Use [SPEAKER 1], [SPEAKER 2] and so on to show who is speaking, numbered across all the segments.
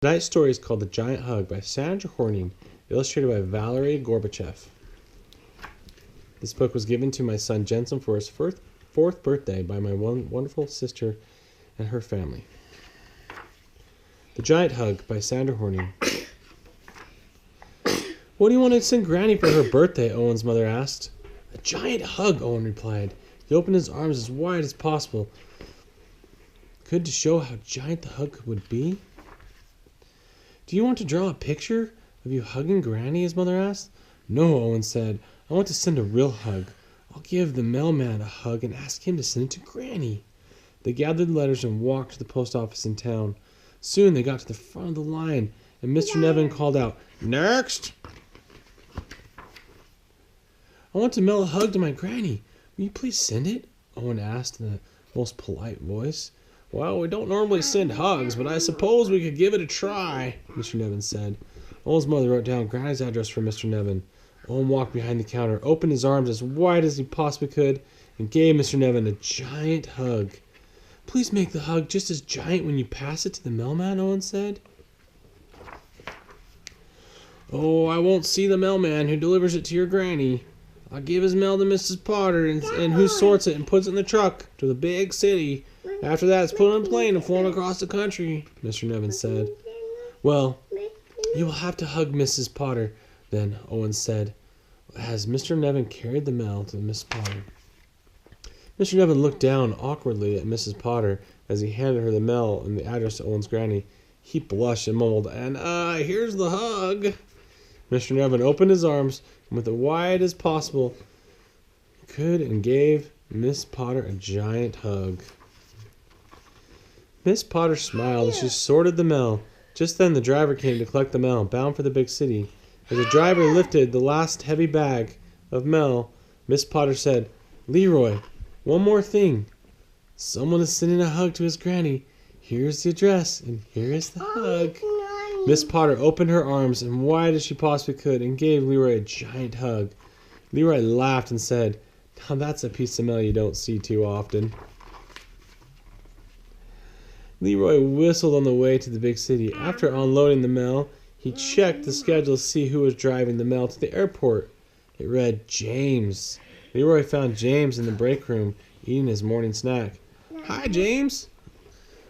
[SPEAKER 1] Tonight's story is called The Giant Hug by Sandra, illustrated by Valerie Gorbachev. This book was given to my son Jensen for his fourth birthday by my wonderful sister and her family. The Giant Hug by Sandra Horning. What do you want to send Granny for her birthday? Owen's mother asked. A giant hug, Owen replied. He opened his arms as wide as possible. Good to show how giant the hug would be. Do you want to draw a picture of you hugging Granny? His mother asked. No, Owen said. I want to send a real hug. I'll give the mailman a hug and ask him to send it to Granny. They gathered letters and walked to the post office in town. Soon they got to the front of the line, and Mr. Nevin called out, Next! I want to mail a hug to my Granny. Will you please send it? Owen asked in the most polite voice. Well, we don't normally send hugs, but I suppose we could give it a try, Mr. Nevin said. Owen's mother wrote down Granny's address for Mr. Nevin. Owen walked behind the counter, opened his arms as wide as he possibly could, and gave Mr. Nevin a giant hug. Please make the hug just as giant when you pass it to the mailman, Owen said. Oh, I won't see the mailman who delivers it to your Granny. I'll give his mail to Mrs. Potter and who sorts it and puts it in the truck to the big city. After that, it's put on a plane and flown across the country, Mr. Nevin said. Well, you will have to hug Mrs. Potter, then, Owen said, as Mr. Nevin carried the mail to Miss Potter. Mr. Nevin looked down awkwardly at Mrs. Potter as he handed her the mail and the address to Owen's Granny. He blushed and mumbled, and here's the hug. Mr. Nevin opened his arms and with as wide as possible could and gave Miss Potter a giant hug. Miss Potter smiled as she sorted the mail. Just then the driver came to collect the mail, bound for the big city. As the driver lifted the last heavy bag of mail, Miss Potter said, Leroy, one more thing. Someone is sending a hug to his Granny. Here's the address, and here is the hug. Miss Potter opened her arms as wide as she possibly could and gave Leroy a giant hug. Leroy laughed and said, Now that's a piece of mail you don't see too often. Leroy whistled on the way to the big city. After unloading the mail, he checked the schedule to see who was driving the mail to the airport. It read James. Leroy found James in the break room eating his morning snack. Hi, James.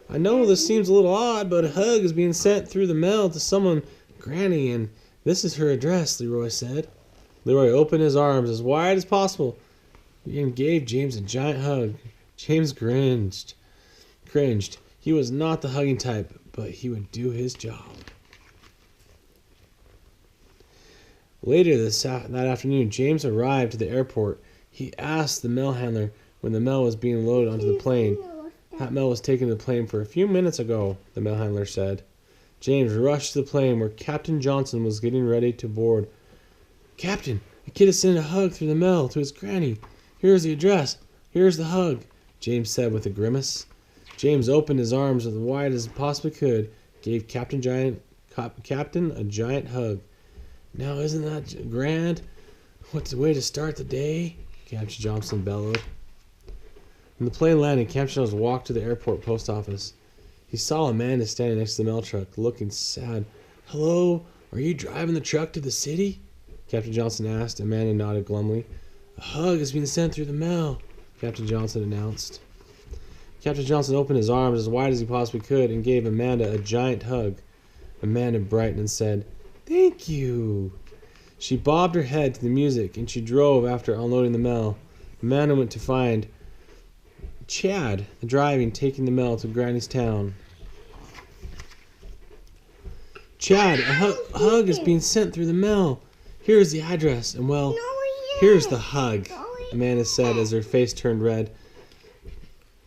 [SPEAKER 1] I know this seems a little odd, but a hug is being sent through the mail to someone, Granny, and this is her address, Leroy said. Leroy opened his arms as wide as possible and gave James a giant hug. James cringed. He was not the hugging type, but he would do his job. Later that afternoon, James arrived to the airport. He asked the mail handler when the mail was being loaded onto the plane. That mail was taken to the plane for a few minutes ago, the mail handler said. James rushed to the plane where Captain Johnson was getting ready to board. Captain, a kid is sending a hug through the mail to his Granny. Here's the address. Here's the hug, James said with a grimace. James opened his arms as wide as he possibly could, gave Captain a giant hug. Now isn't that grand? What's the way to start the day? Captain Johnson bellowed. When the plane landed, Captain Johnson walked to the airport post office. He saw Amanda standing next to the mail truck, looking sad. Hello, are you driving the truck to the city? Captain Johnson asked. Amanda nodded glumly. A hug is being sent through the mail, Captain Johnson announced. Captain Johnson opened his arms as wide as he possibly could and gave Amanda a giant hug. Amanda brightened and said, Thank you. She bobbed her head to the music and she drove after unloading the mail. Amanda went to find Chad, driving, taking the mail to Granny's town. Chad, a hug is being sent through the mail. Here's the address, and well, here's the hug, Amanda said as her face turned red.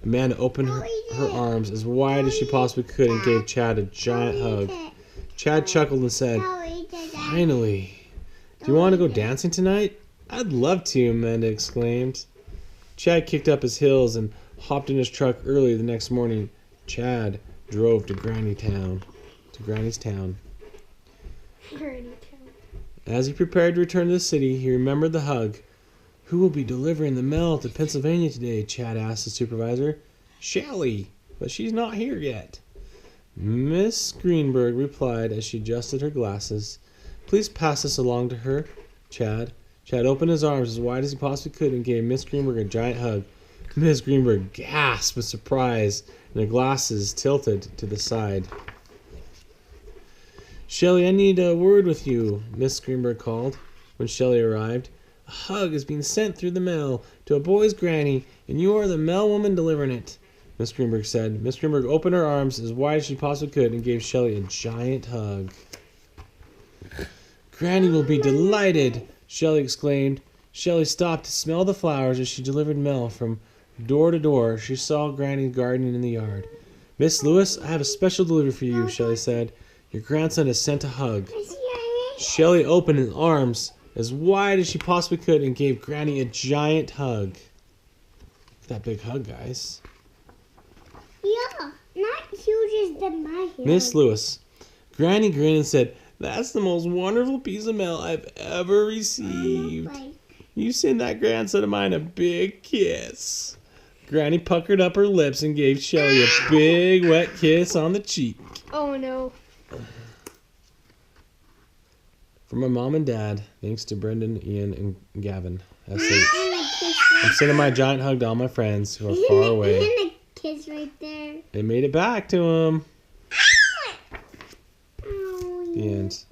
[SPEAKER 1] Amanda opened her arms as wide as she possibly could and gave Chad a giant hug. Chad chuckled and said, Finally. Do you want to go dancing tonight? I'd love to, Amanda exclaimed. Chad kicked up his heels and hopped in his truck early the next morning. Chad drove to Granny's town. As he prepared to return to the city, he remembered the hug. Who will be delivering the mail to Pennsylvania today? Chad asked the supervisor. Shelley, but she's not here yet. Miss Greenberg replied as she adjusted her glasses. Please pass this along to her, Chad. Chad opened his arms as wide as he possibly could and gave Miss Greenberg a giant hug. Miss Greenberg gasped with surprise, and her glasses tilted to the side. Shelley, I need a word with you, Miss Greenberg called when Shelley arrived. A hug is being sent through the mail to a boy's granny, and you are the mail woman delivering it, Miss Greenberg said. Miss Greenberg opened her arms as wide as she possibly could and gave Shelley a giant hug. Granny will be delighted, Shelley exclaimed. Shelley stopped to smell the flowers as she delivered mail from door to door. She saw Granny gardening in the yard. Miss Lewis, I have a special delivery for you, Shelley said. Your grandson has sent a hug. Shelley opened her arms as wide as she possibly could and gave Granny a giant hug. Look at that big hug, guys.
[SPEAKER 2] Yeah, not huge as my hug.
[SPEAKER 1] Miss Lewis. Granny grinned and said, that's the most wonderful piece of mail I've ever received. You send that grandson of mine a big kiss. Granny puckered up her lips and gave Shelley a big wet kiss on the cheek.
[SPEAKER 3] Oh no.
[SPEAKER 1] From my mom and dad, thanks to Brendan, Ian, and Gavin. I'm sending my giant hug to all my friends who are far away.
[SPEAKER 2] And a kiss right there.
[SPEAKER 1] They made it back to them.
[SPEAKER 2] Oh,
[SPEAKER 1] The end.